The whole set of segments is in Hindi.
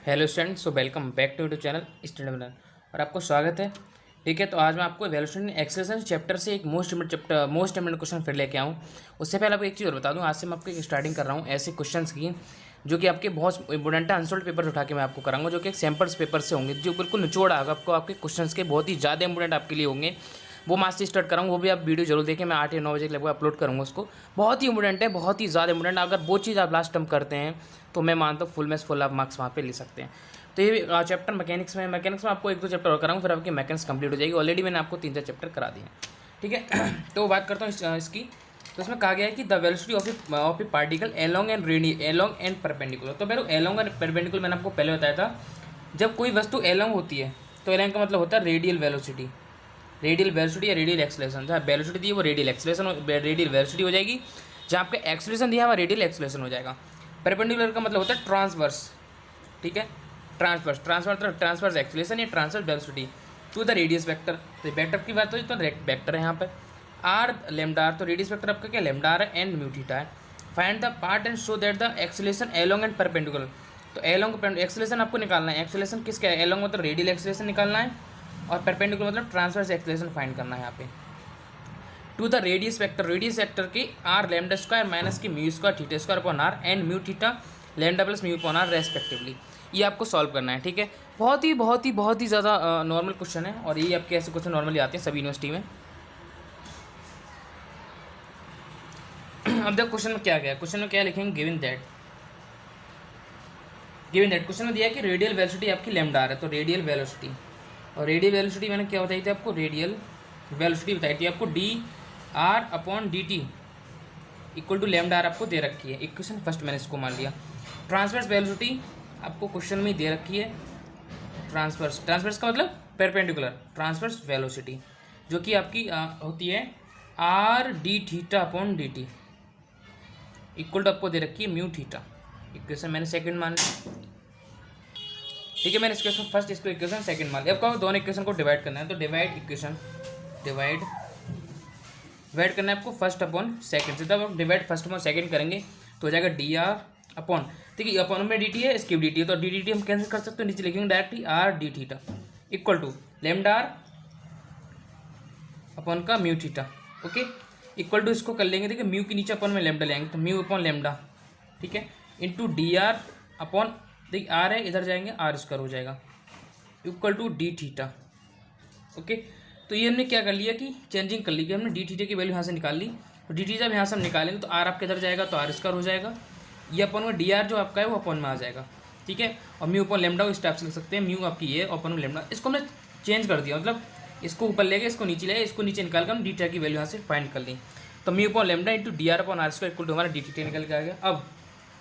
Hello student, so welcome back to YouTube channel student बनर और आपको स्वागत है। ठीक है, तो आज मैं आपको वैल्यूएशन एक्सलेशन चैप्टर से एक मोस्ट इम्पोर्टेंट क्वेश्चन फिर लेके आऊँ। उससे पहले आपको एक चीज़ और बता दूँ, आज से मैं आपको स्टार्टिंग कर रहा हूँ ऐसे क्वेश्चंस की जो कि आपके बहुत इंपॉर्टेंट है। अनसोल्ड पेपर उठा के मैं आपको कराऊंगा, जो कि सैम्पल्स पेपर से होंगे, जो बिल्कुल निचोड़ आएगा आपको आपके क्वेश्चंस के, बहुत ही ज़्यादा इंपॉर्टेंट आपके लिए होंगे। वो मैं आज से स्टार्ट कराऊंगा, वो भी आप वीडियो जरूर देखें। मैं 8 या 9 बजे के लगभग अपलोड करूँगा उसको। बहुत ही इंपॉर्टेंट है, बहुत ही ज़्यादा इंपॉर्टेंट। अगर वो चीज़ आप लास्ट टाइम करते हैं तो मैं मानता हूँ फुल में फुल आप मार्क्स वहाँ पे ले सकते हैं। तो ये चैप्टर मैकेनिक्स में आपको 1-2 चैप्टर और कराऊंगा, फिर आपकी मैकेनिक्स कंप्लीट हो जाएगी। ऑलरेडी मैंने आपको 3-4 चैप्टर करा दिए हैं। ठीक है, तो बात करता हूँ इसकी। तो इसमें कहा गया है कि the velocity of A particle along and perpendicular. तो मेरे एलोंग एंड परपेंडिकुलर मैंने आपको पहले बताया था। जब कोई वस्तु एलोंग होती है तो एलोंग का मतलब होता है रेडियल वेलोसिटी या रेडियल एक्सेलरेशन। जहाँ वेलोसिटी दी है वो रेडियल वेलोसिटी हो जाएगी, जहाँ आपका एक्सेलरेशन दिया है वहाँ रेडियल एक्सेलरेशन हो जाएगा। परपेंडिकुलर का मतलब होता है ट्रांसवर्स। ठीक है, ट्रांसवर्स एक्सेलरेशन या transverse velocity to the radius vector. तो वेक्टर की बात हो तो वेक्टर है यहाँ पर आर लेमडा, तो रेडियस वेक्टर आपका क्या लेमडा आर है एंड म्यू थीटा है। Find the part and show that the acceleration along and perpendicular. तो एलोंग एक्सेलरेशन आपको निकालना है। एक्सेलरेशन किसका है? एलोंग मतलब रेडियल एक्सेलरेशन निकालना है और परपेंडिकुलर मतलब ट्रांसवर्स एक्सेलरेशन फाइंड करना है यहाँ पे। टू द रेडियस वेक्टर के आर लेमडा स्क्वायर माइनस की mu square theta square upon R and mu theta lambda plus mu upon R respectively. ये आपको सॉल्व करना है। ठीक है, बहुत ही ज़्यादा नॉर्मल क्वेश्चन है और ये आपके ऐसे क्वेश्चन नॉर्मली आते हैं सभी यूनिवर्सिटी में। अब देखो क्वेश्चन में क्या गया, क्वेश्चन में क्या लिखेंगे, गिवन दैट क्वेश्चन में दिया है कि रेडियल वेलोसिटी आपकी लेमडा आर है। तो रेडियल वेलोसिटी, और रेडियल वेलोसिटी मैंने क्या बताई थी आपको, रेडियल वेलोसिटी बताई थी आपको D are upon D T equal to lambda R आपको दे रखी है। इक्वेशन फर्स्ट मैंने इसको मान लिया। ट्रांसवर्स वेलोसिटी आपको क्वेश्चन में दे रखी है। ट्रांसवर्स का मतलब परपेंडिकुलर ट्रांसवर्स वेलोसिटी जो कि आपकी होती है R D theta upon D T equal to आपको दे रखी है म्यू थीटा। इक्वेशन मैंने सेकंड मान लिया। ठीक है, मैंने इक्वेशन फर्स्ट, इसको इक्वेशन सेकंड मान लिया। अब कहो दोनों इक्वेशन को डिवाइड करना है, तो डिवाइड करना है आपको फर्स्ट अपॉन सेकंड से। तब आप डिवाइड फर्स्ट अपॉन सेकंड करेंगे तो हो जाएगा डी आर अपॉन, ठीक है अपॉन में डी टी है, इसकी डी टी है, तो डी डी टी हम कैंसिल कर सकते हैं, नीचे लिखेंगे directly r D theta equal to lambda r upon का mu theta. Okay, equal to इसको कर लेंगे, देखिए म्यू के नीचे अपॉन में लेमडा लेंगे, तो म्यू अपॉन लेमडा, ठीक है, इंटू डी आर अपॉन, देखिए आर है इधर जाएंगे आर स्क्वायर हो जाएगा equal to D theta. Okay, तो ये हमने क्या कर लिया कि चेंजिंग कर ली कि हमने डी थीटा की वैल्यू यहाँ से निकाल ली। तो डी थीटा यहाँ से हम निकालेंगे तो आर आपके इधर जाएगा तो आर स्क्वायर हो जाएगा, ये अपॉन में डी आर जो आपका है वो अपॉन में आ जाएगा। ठीक है, और म्यू अपॉन लेमडा इस टाइप से लिख सकते हैं, म्यू आपकी ये अपॉन में लेमडा, इसको हमने चेंज कर दिया, मतलब इसको ऊपर ले गए, इसको नीचे ले गए, इसको नीचे निकाल कर हम डी थीटा की वैल्यू यहाँ से फाइंड कर ली। तो mu upon lambda into D are upon R square equal to हमारा डी थीटा निकल के आ गया। अब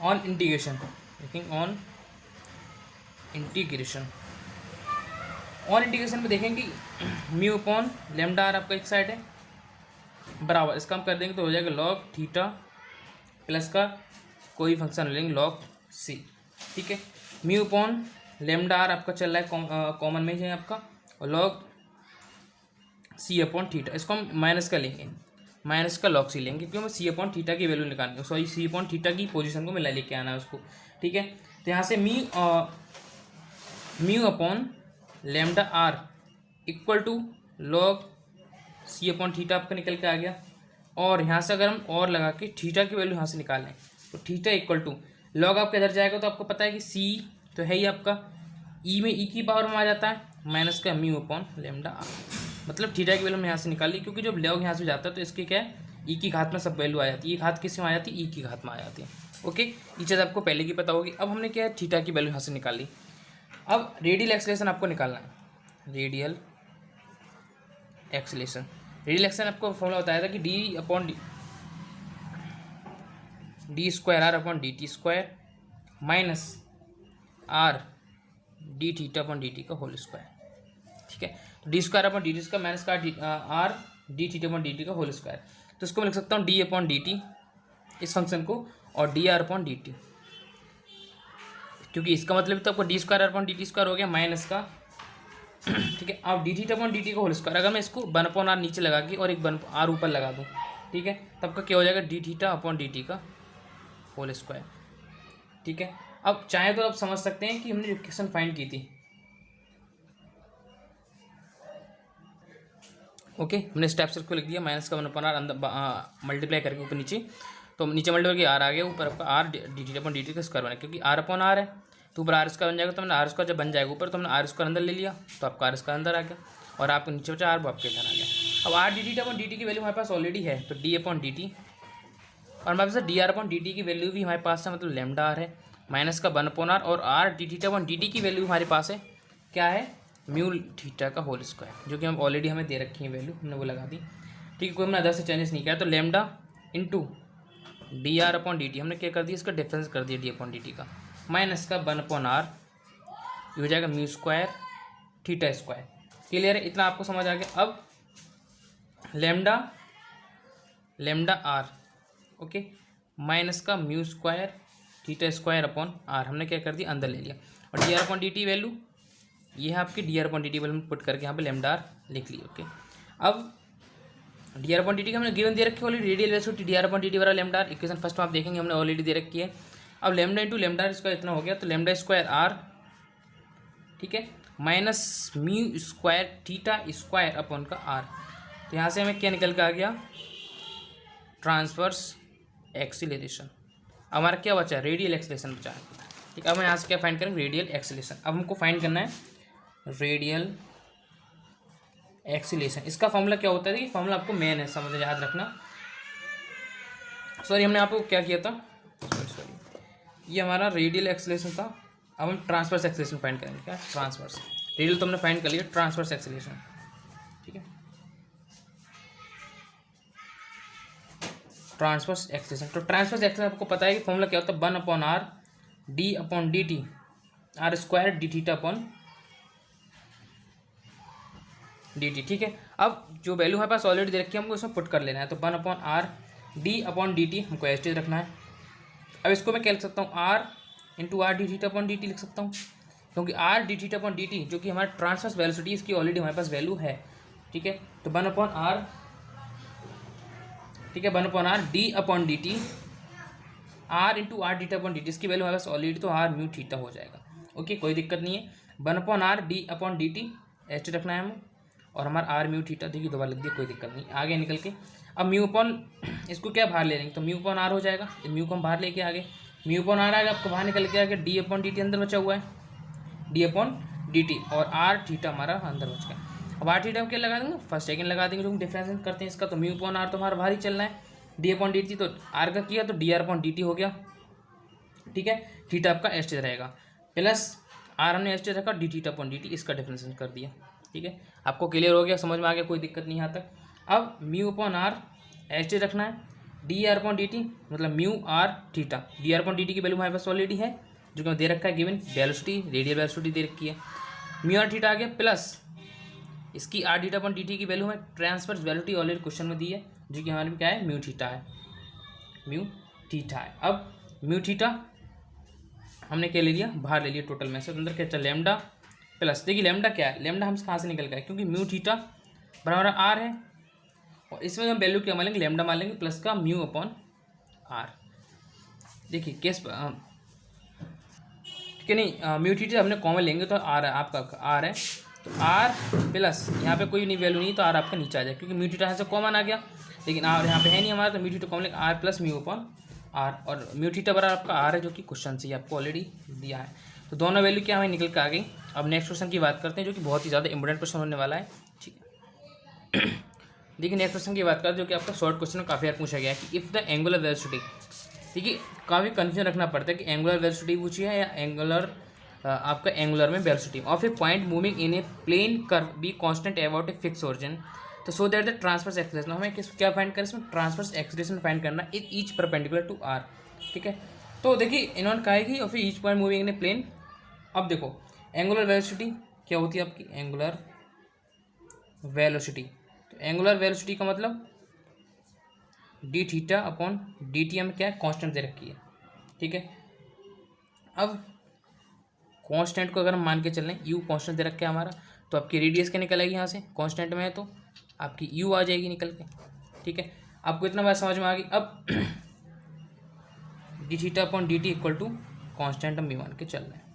ऑन इंटीग्रेशन में देखेंगे म्यू अपॉन लेमडा आर आपका एक साइड है बराबर, इसका हम कर देंगे तो हो जाएगा लॉग थीटा प्लस का कोई फंक्शन ले लेंगे लॉग सी। ठीक है, म्यू अपॉन लेमडा आर आपका चल रहा है कॉमन में है आपका, और लॉग सी अपॉन थीटा, इसको हम माइनस का लेंगे, माइनस का लॉग सी लेंगे क्योंकि हमें सी अपॉन थीटा की वैल्यू निकालनी है, सॉरी सी अपॉन थीटा की पोजीशन को मिला लेके आना है उसको। ठीक है, तो यहाँ से mu upon lambda R equal to log C upon theta आपका निकल के आ गया। और यहाँ से अगर हम और लगा के थीटा की वैल्यू यहाँ से निकालें तो थीटा इक्वल टू लॉग आपका इधर जाएगा, तो आपको पता है कि सी तो है ही आपका, ई में ई की पावर में आ जाता है माइनस का म्यू अपॉन लेमडा आर, मतलब थीटा की वैल्यू हमने यहाँ से निकाल ली, क्योंकि जब लॉग यहाँ से जाता है तो इसकी क्या है ई की घात में सब वैल्यू आ जाती है, ई घात किस में आ जाती है, ई की घात में आ जाती है। ओके, ये चीज़ आपको पहले की पता होगी। अब हमने क्या है थीटा की वैल्यू यहाँ से निकाल ली। अब रेडियल एक्सेलरेशन आपको निकालना है, रेडियल एक्सेलरेशन आपको फॉर्मूला बताया था कि d upon d square r upon D t square minus r D theta upon D T का होल स्क्वायर। ठीक है, तो d square upon D t square minus का r D theta upon D T का होल स्क्वायर, तो इसको मैं लिख सकता हूँ डी अपॉन डी टी इस फंक्शन को, और D R upon D t, क्योंकि इसका मतलब तो आपको d square upon D t square हो गया माइनस का, ठीक है, अब D theta upon D T का होल स्क्वायर, अगर मैं इसको 1 अपॉन आर नीचे लगा के और एक 1 आर ऊपर लगा दूँ, ठीक है, तब का क्या हो जाएगा D theta upon D T का होल स्क्वायर। ठीक है, अब चाहे तो आप समझ सकते हैं कि हमने इक्वेशन फाइंड की थी, ओके हमने स्टेप से लिख दिया, माइनस का 1/r अंदर मल्टीप्लाई करके ऊपर नीचे, तो नीचे मल्टीप्लाई करके आर आ गया, ऊपर आपका R D T upon D T का स्क्वायर बना, क्योंकि आर अपॉन आर है तो ऊपर आर स्क्वायर बन जाएगा, तो हमने आर स्क्वायर जब बन जाएगा ऊपर तो हमने आर स्क्वायर अंदर ले लिया, तो आपका आर स्क्वायर अंदर आ गया और आपको नीचे बचा आर, वो आपके इधर आ गया। अब R D T upon D t की वैल्यू हमारे पास ऑलरेडी है, तो डी अपॉन डी टी, और हमारे पास d are upon D t की वैल्यू भी हमारे पास है, मतलब लेमडा आर है, माइनस का 1/r, और R D T upon D t की वैल्यू हमारे पास है क्या है, म्यू थीटा का होल स्क्वायर, जो कि हम ऑलरेडी हमें दे रखी है वैल्यू, हमने वो लगा दी, ठीक है, कोई हमने अदर से चेंजेस नहीं किया। तो lambda into D are upon D T हमने क्या कर दिया, इसका डिफरेंस कर दिया डी अपॉन डी टी का, माइनस का 1/r, ये हो जाएगा mu square theta square. Clear है, इतना आपको समझ आ गया। अब लेमडा आर, ओके, माइनस का mu square theta square upon R हमने क्या कर दिया, अंदर ले लिया, और D R upon D T value ये है आपकी, D R upon D T value put करके यहाँ पे लेमडा आर लिख ली, ओके। अब D are upon D T का हमने गिवन दे रखी है already, radial velocity D are upon D T बराबर लेमडा आर, इक्वेशन फर्स्ट में आप देखेंगे हमने ऑलरेडी दे रखी है। अब lambda into lambda R square इतना हो गया, तो लेमडा स्क्वायर आर, ठीक है, minus mu square theta square upon का आर, तो यहाँ से हमें क्या निकल के आ गया, ट्रांसवर्स एक्सीलरेशन। हमारा क्या बचा है, रेडियल एक्सीलरेशन बचा है, ठीक है। अब हम यहाँ से क्या फाइंड करेंगे, रेडियल एक्सीलरेशन। अब हमको फाइंड करना है रेडियल एक्सीलरेशन। इसका फॉर्मूला क्या होता है, कि फॉर्मूला आपको मेन है, समझ याद रखना। सॉरी हमने आपको क्या किया था, सॉरी ये हमारा रेडियल एक्सीलरेशन था। अब हम ट्रांसवर्स एक्सीलरेशन फाइंड करेंगे, क्या ट्रांसवर्स, रेडियल तो हमने फाइंड कर लिया, ट्रांसवर्स एक्सीलरेशन, ठीक है, ट्रांसवर्स एक्सीलरेशन। तो ट्रांसवर्स एक्सीलरेशन आपको पता है कि फॉर्मूला क्या होता है, 1/r D upon D T are square D theta upon D T, ठीक है। अब जो वैल्यू हमारे पास ऑलरेडी दे रखी है हमको इसमें पुट कर लेना है, तो 1/r D upon D T हमको एच रखना है। अब इसको मैं क्या लिख सकता हूँ, R into R D theta upon D T लिख सकता हूँ, क्योंकि R D theta upon D T जो कि हमारा ट्रांसवर्स वेलोसिटी इसकी ऑलरेडी हमारे पास वैल्यू है, ठीक है। तो 1/r, ठीक है, 1/r D upon D T R into R theta upon D T, इसकी वैल्यू हमारे पास ऑलरेडी, तो आर म्यू थीटा हो जाएगा, ओके, कोई दिक्कत नहीं है। 1/r D upon D T H रखना है हमें, और हमारा आर म्यू थीटा देखिए दोबारा लिख दिया, कोई दिक्कत नहीं, आगे निकल के। अब म्यू अपॉन इसको क्या बाहर ले लेंगे, तो म्यू अपॉन आर हो जाएगा, म्यू को हम बाहर लेके आगे, म्यू अपॉन आर आएगा, आपको बाहर निकल के आगे डी अपॉन डी टी अंदर बचा हुआ है, डी अपॉन डी टी, और आर थीटा हमारा अंदर बच गया। अब आर थीटा क्या लगा देंगे, फर्स्ट सेकंड लगा देंगे, जो हम डिफरेंस करते हैं इसका, तो म्यू अपॉन आर तो हमारा बाहर ही चलना है, डी अपॉन डी टी तो आर का किया, तो D R upon D T हो गया, ठीक है, थीटा आपका एच रहेगा, प्लस आर हमने एच रखा, D theta upon D T, इसका डिफरेंशिएशन कर दिया, ठीक है। आपको क्लियर हो गया, समझ में आ गया, कोई दिक्कत नहीं यहाँ तक। अब म्यू अपॉन आर एच रखना है, d are upon D t मतलब mu r theta, d are upon D t की वैल्यू हमारे पास ऑलरेडी है, जो कि दे रखा है गिवन, वेलोसिटी रेडियल वेलोसिटी दे रखी है, म्यू आर थीटा आ गया, प्लस इसकी r theta upon D t की वैल्यू हमें ट्रांसवर्स वेलोसिटी ऑलरेडी क्वेश्चन में दी है, जो कि हमारे क्या है, म्यू थीटा है, म्यू थीटा है। अब म्यू थीटा हमने क्या ले लिया, बाहर ले लिया टोटल में से, तो अंदर क्या चल, लेमडा प्लस, देखिए लेमडा क्या है, लेमडा हम कहाँ से निकल गए, क्योंकि म्यू थीटा बराबर आर है, और इसमें हम वैल्यू क्या मान लेंगे, लेमडा मान लेंगे, प्लस का म्यू अपॉन आर। देखिए केस ठीक है, नहीं म्यू थीटा हमने कॉमन लेंगे तो आर है, आपका आर है, तो आर प्लस यहाँ पे कोई नहीं वैल्यू नहीं, तो आर आपका नीचे आ जाए, क्योंकि म्यू थीटा यहाँ से कॉमन आ गया, लेकिन आर यहाँ पे है नहीं हमारा, तो म्यू थीटा कॉमन लेंगे, R plus mu upon R, और म्यू थीटा बराबर आपका आर है, जो कि क्वेश्चन से आपको ऑलरेडी दिया है। तो दोनों वैल्यू क्या हमें निकल के आ गई। अब नेक्स्ट क्वेश्चन की बात करते हैं, जो कि बहुत ही ज़्यादा इंपॉर्टेंट क्वेश्चन होने वाला है, ठीक है। देखिए नेक्स्ट क्वेश्चन की बात करें, जो कि आपका शॉर्ट क्वेश्चन में काफ़ी बार पूछा गया है कि इफ़ द एंगुलर वेलोसिटी, देखिए काफ़ी कन्फ्यूजन रखना पड़ता है कि एंगुलर वेलोसिटी पूछी है या एंगुलर आपका एंगुलर में velocity of a point moving in a plane curve be constant about a fix origin, तो so that the transverse acceleration, हमें क्या फाइंड करें इसमें, ट्रांसवर्स एक्सीलरेशन फाइंड करना is each perpendicular to r, ठीक है। तो देखिए इन्होंने कहा है कि और फिर each point moving in a plane. अब देखो एंगुलर वेलोसिटी क्या होती है आपकी, एंगुलर वेलोसिटी, तो एंगुलर वेलोसिटी का मतलब D theta upon D T में क्या है, कांस्टेंट दे रखी है, ठीक है। अब कांस्टेंट को अगर हम मान के चल रहे हैं, यू कांस्टेंट दे रखा है हमारा, तो आपकी रेडियस क्या निकल आएगी यहाँ से, कांस्टेंट में है तो आपकी यू आ जाएगी निकल के, ठीक है। आपको इतना बात समझ में आ गई। अब D theta upon D T equal to constant हम म्यू मान के चल रहे हैं,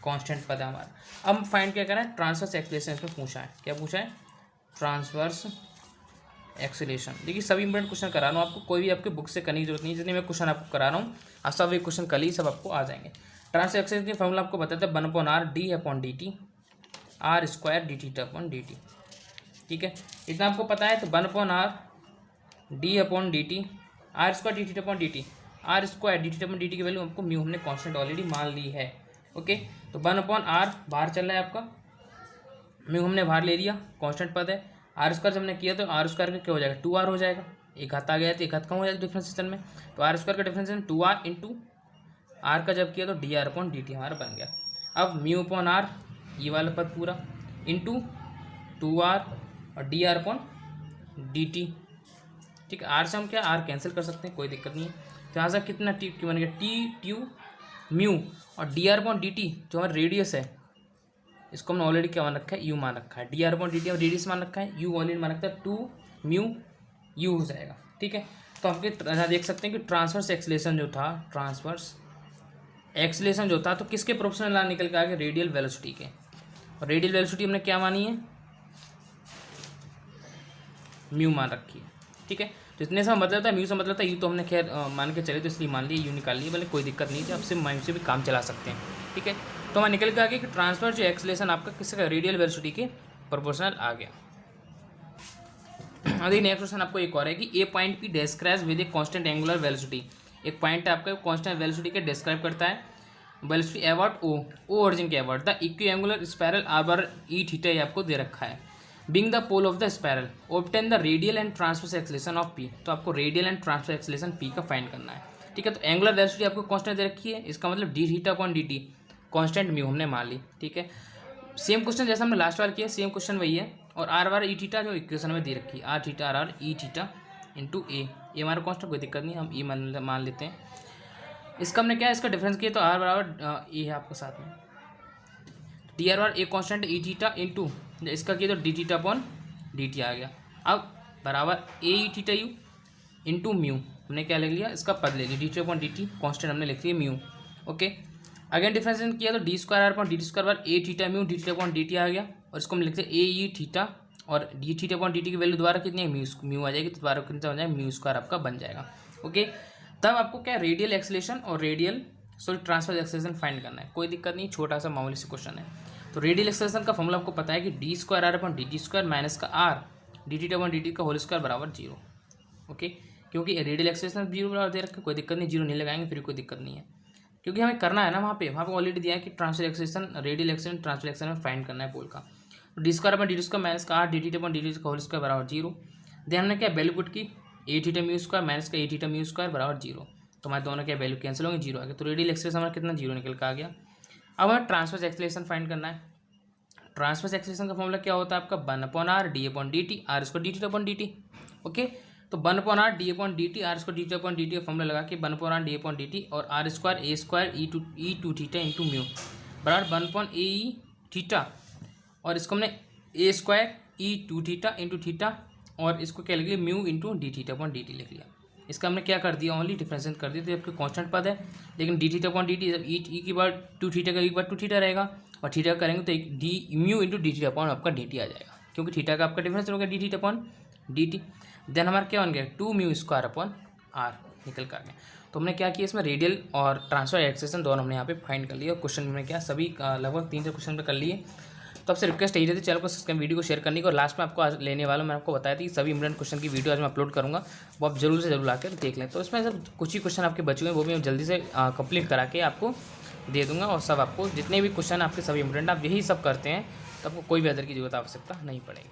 कांस्टेंट पद है हमारा। अब फाइंड क्या करें, ट्रांसवर्स एक्सेलरेशन इसमें पूछा है, क्या पूछा है, ट्रांसवर्स एक्सेलरेशन। देखिए सभी इंपॉर्टेंट क्वेश्चन करा रहा हूँ आपको, कोई भी आपके बुक से करने की जरूरत नहीं है, जितने मैं क्वेश्चन आपको करा रहा हूँ आप सब एक क्वेश्चन कल ही सब आपको आ जाएंगे। ट्रांसवर्स एक्सेलरेशन की फॉर्मूला आपको बताते हैं 1/r d/dt r² dt/dt, ठीक है, इतना आपको पता है। तो 1/r d/dt r² dt/dt r² dt/dt की वैल्यू हमको म्यू हमने कांस्टेंट ऑलरेडी मान ली है। ओके, तो 1/r बाहर चल रहा है आपका, म्यू हमने बाहर ले लिया, कांस्टेंट पद है। r² जब हमने किया तो r² का क्या हो जाएगा, 2r हो जाएगा, एक हाथ आ गया तो एक हाथ कम हो जाएगा डिफ्रेंसिएशन में, तो r² का डिफ्रेंसिएशन 2r इंटू r का जब किया तो dr/dt हमारा बन गया। अब μ/r ये वाला पद पूरा इंटू 2r और dr/dt, ठीक है, r से हम क्या r कैंसिल कर सकते हैं, कोई दिक्कत नहीं है। तो यहाँ से कितना टी क्यू बन गया, टी ट्यू म्यू और dr/dt जो हमारा रेडियस है इसको हमने ऑलरेडी क्या मान रखा है, यू मान रखा है, dr/dt और रेडियस मान रखा है, यू ऑलरेडी मान रखा है, 2 म्यू यू हो जाएगा, ठीक है। तो आपके यहाँ देख सकते हैं कि ट्रांसवर्स एक्सेलरेशन जो था, ट्रांसवर्स एक्सेलरेशन जो था तो किसके प्रोपोर्शनल निकल के आ गया, रेडियल वेलोसिटी के, और रेडियल वेलोसिटी हमने क्या मानी है, म्यू मान रखी है, ठीक है। तो इतने से मतलब था, म्यू से मतलब था यू, तो हमने खैर मान के चले तो इसलिए मान लिया, यू निकाल लिया, भले कोई दिक्कत नहीं थी, आपसे माइंड से भी काम चला सकते हैं, ठीक है। तो हमारे निकल के आ गया कि ट्रांसफर जो एक्सेलरेशन आपका किसका, रेडियल वेलोसिटी के प्रोपोर्शनल आ गया। अभी नेक्स्ट क्वेश्चन आपको एक और है कि a point p describes with a constant angular velocity, एक पॉइंट आपका कांस्टेंट वेलोसिटी के डिस्क्राइब करता है, वेलोसिटी अबाउट ओ ओरिजिन के about the equiangular spiral r e theta ये आपको दे रखा है, being the pole of the spiral obtain the radial and transverse acceleration of p, तो आपको radial and transverse acceleration P का फाइंड करना है, ठीक है। तो एंगुलर वेलोसिटी आपको कांस्टेंट दे रखी है, इसका मतलब डी थीटा/dt कांस्टेंट म्यू हमने मान ली, ठीक है। सेम क्वेश्चन जैसा हमने लास्ट बार किया, सेम क्वेश्चन वही है, और r/r ई थीटा जो इक्वेशन में दे रखी है, r theta r/r e theta into a, ये हमारा कांस्टेंट, कोई दिक्कत नहीं, हम ई मान लेते हैं। इसका हमने क्या, इसका डिफरेंस किया तो r बराबर ए है आपके साथ में, dr/r a constant e theta into इसका किया तो डी थीटा/dt आ गया। अब बराबर a e theta u into mu, हमने क्या लिख लिया, इसका पद ले लिया, डी थीटा/dt कांस्टेंट हमने लिख लिया म्यू, ओके। अगेन डिफरेंशिएशन किया तो d²r/dt² बार ए थीटा म्यू डी थीटा/dt आ गया, और इसको हम लिखते हैं ए ई थीटा, और डी थीटा/dt की वैल्यू दोबारा कितनी है, म्यू आ जाएगी, तो दोबारा कितना हो जाएगा, म्यू² आपका बन जाएगा, ओके। तब आपको क्या, रेडियल एक्सेलरेशन और ट्रांसवर्स एक्सेलरेशन फाइंड करना है, कोई दिक्कत नहीं, छोटा सा मामूली से क्वेश्चन है। तो रेडियल एक्सेलरेशन का फॉर्मूला आपको पता है कि d²r/dt² माइनस का r डी थीटा/dt का होल स्क्वायर बराबर 0, ओके, क्योंकि रेडियल एक्सेलरेशन 0 बराबर दे रखा है, कोई दिक्कत नहीं, 0 नहीं लगाएंगे फिर कोई दिक्कत नहीं है, क्योंकि हमें करना है ना, वहाँ पे ऑलरेडी दिया है कि transfer acceleration, radial acceleration, transfer acceleration find करना है पोल का। तो d²/dt² माइनस का r डी थीटा/dt का होल स्क्वायर बराबर 0, देन हमने क्या वैल्यू पुट की, ए थीटा म्यू स्क्वायर माइनस का ए थीटा म्यू स्क्वायर बराबर 0, तो हमारे दोनों क्या वैल्यू कैंसिल होंगे, 0 आ गया, तो रेडियल एक्सेलरेशन हमारा कितना, 0 निकल के आ गया। अब हमें ट्रांसवर्स एक्सेलरेशन फाइंड करना है। ट्रांसवर्स एक्सेलरेशन का फॉर्मूला क्या होता है आपका, 1/r d/dt r² D थीटा/dt, okay. तो 1/r d/dt r² डी थीटा/dt का फॉर्मूला लगा के 1/r d/dt और r² e to theta into mu बराबर 1/a e थीटा, और इसको हमने a² e2 theta into theta, और इसको क्या लिख लिया, म्यू इंटू डी थीटा/dt लिख लिया। इसका हमने क्या कर दिया, ओनली डिफरेंशिएट कर दिया, तो आपके कांस्टेंट पद है, लेकिन डी थीटा/dt ई की बार 2 थीटा का एक बार 2 थीटा रहेगा, और थीटा करेंगे तो एक D mu into D theta upon आपका dt आ जाएगा, क्योंकि थीटा का आपका डिफरेंस होगा डी थीटा/dt। देन हमारा क्या बन गया, 2 म्यू स्क्वायर अपॉन आर निकल कर गया। तो हमने क्या किया, इसमें रेडियल और ट्रांसफर एक्सेलरेशन दोनों हमने यहाँ पे फाइंड कर लिया, और क्वेश्चन में क्या सभी लगभग 3 से क्वेश्चन पे कर लिए। तो आपसे रिक्वेस्ट यही रहती है चैनल को सब्सक्राइब, वीडियो को शेयर करने की, और लास्ट में आपको आज लेने वाला मैं आपको बताया था कि सभी इंपॉर्टेंट क्वेश्चन की वीडियो आज मैं अपलोड करूँगा, वो आप जरूर से जरूर आकर देख लें। तो इसमें सब कुछ ही क्वेश्चन आपके बचे हुए हैं, वो भी मैं जल्दी से कंप्लीट करा के आपको दे दूँगा, और सब आपको जितने भी क्वेश्चन आपके सभी इंपॉर्टेंट आप यही सब करते हैं तो आपको कोई भी अदर की जरूरत आवश्यकता नहीं पड़ेगी।